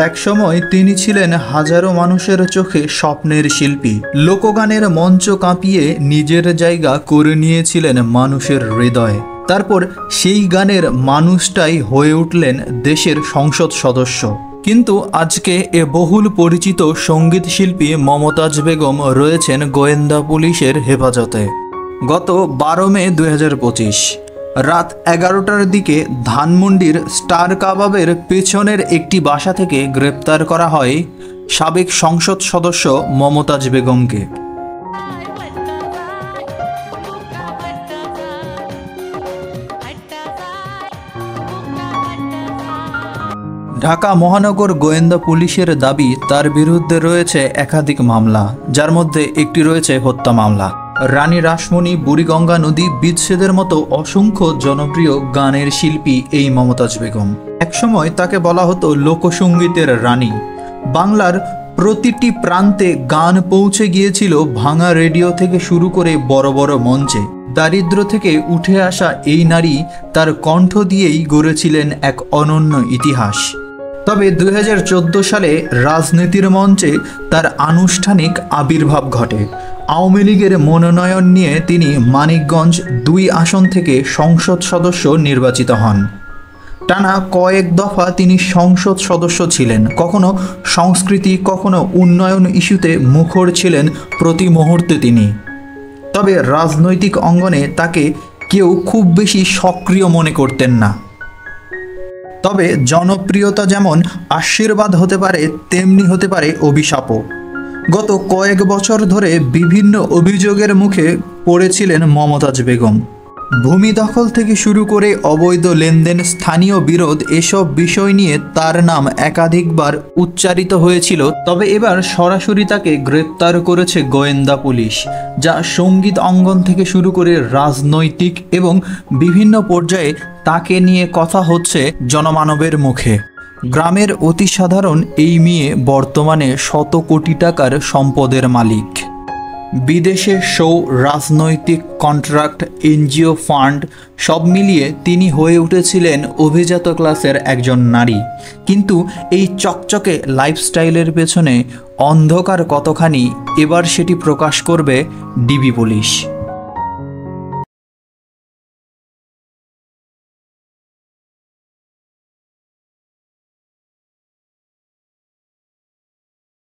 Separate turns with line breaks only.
একসময় তিনি ছিলেন হাজারো মানুষের চোখে স্বপ্নের শিল্পী। লোকগানের মঞ্চ কাঁপিয়ে নিজের জায়গা করে নিয়েছিলেন মানুষের হৃদয়ে। তারপর সেই গানের মানুষটাই হয়ে উঠলেন দেশের সংসদ সদস্য। কিন্তু আজকে এ বহুল পরিচিত সঙ্গীত শিল্পী মমতাজ বেগম রয়েছেন গোয়েন্দা পুলিশের হেফাজতে। গত 12 মে 2025 রাত 11টার দিকে ধানমন্ডির স্টার কাবাবের পেছনের একটি বাসা থেকে গ্রেপ্তার করা হয় সাবেক সংসদ সদস্য মমতাজ বেগমকে। ঢাকা মহানগর গোয়েন্দা পুলিশের দাবি, তার বিরুদ্ধে রয়েছে একাধিক মামলা, যার মধ্যে একটি রয়েছে হত্যা মামলা। রানী রাসমণি, বুড়িগঙ্গা নদী বিচ্ছেদের মতো অসংখ্য জনপ্রিয় গানের শিল্পী এই মমতাজ বেগম। একসময় তাকে বলা হতো লোকসঙ্গীতের রানী। বাংলার প্রতিটি প্রান্তে গান পৌঁছে গিয়েছিল ভাঙা রেডিও থেকে শুরু করে বড় বড় মঞ্চে। দারিদ্র্য থেকে উঠে আসা এই নারী তার কণ্ঠ দিয়েই গড়েছিলেন এক অনন্য ইতিহাস। তবে 2014 সালে রাজনীতির মঞ্চে তার আনুষ্ঠানিক আবির্ভাব ঘটে। আওয়ামী লীগের মনোনয়ন নিয়ে তিনি মানিকগঞ্জ 2 আসন থেকে সংসদ সদস্য নির্বাচিত হন। টানা কয়েক দফা তিনি সংসদ সদস্য ছিলেন। কখনো সংস্কৃতি, কখনো উন্নয়ন ইস্যুতে মুখর ছিলেন প্রতি মুহূর্তে তিনি। তবে রাজনৈতিক অঙ্গনে তাকে কেউ খুব বেশি সক্রিয় মনে করতেন না। তবে জনপ্রিয়তা যেমন আশীর্বাদ হতে পারে, তেমনি হতে পারে অভিশাপও। গত কয়েক বছর ধরে বিভিন্ন অভিযোগের মুখে পড়েছিলেন মমতাজ বেগম। ভূমি দখল থেকে শুরু করে অবৈধ লেনদেন, স্থানীয় বিরোধ, এসব বিষয় নিয়ে তার নাম একাধিকবার উচ্চারিত হয়েছিল। তবে এবার সরাসরি তাকে গ্রেপ্তার করেছে গোয়েন্দা পুলিশ, যা সঙ্গীত অঙ্গন থেকে শুরু করে রাজনৈতিক এবং বিভিন্ন পর্যায়ে তাকে নিয়ে কথা হচ্ছে জনমানবের মুখে। গ্রামের অতি সাধারণ এই মেয়ে বর্তমানে শত কোটি টাকার সম্পদের মালিক। বিদেশে শো, রাজনৈতিক কন্ট্রাক্ট, এনজিও ফান্ড সব মিলিয়ে তিনি হয়ে উঠেছিলেন অভিজাত ক্লাসের একজন নারী। কিন্তু এই চকচকে লাইফস্টাইলের পেছনে অন্ধকার কতখানি, এবার সেটি প্রকাশ করবে ডিবি পুলিশ।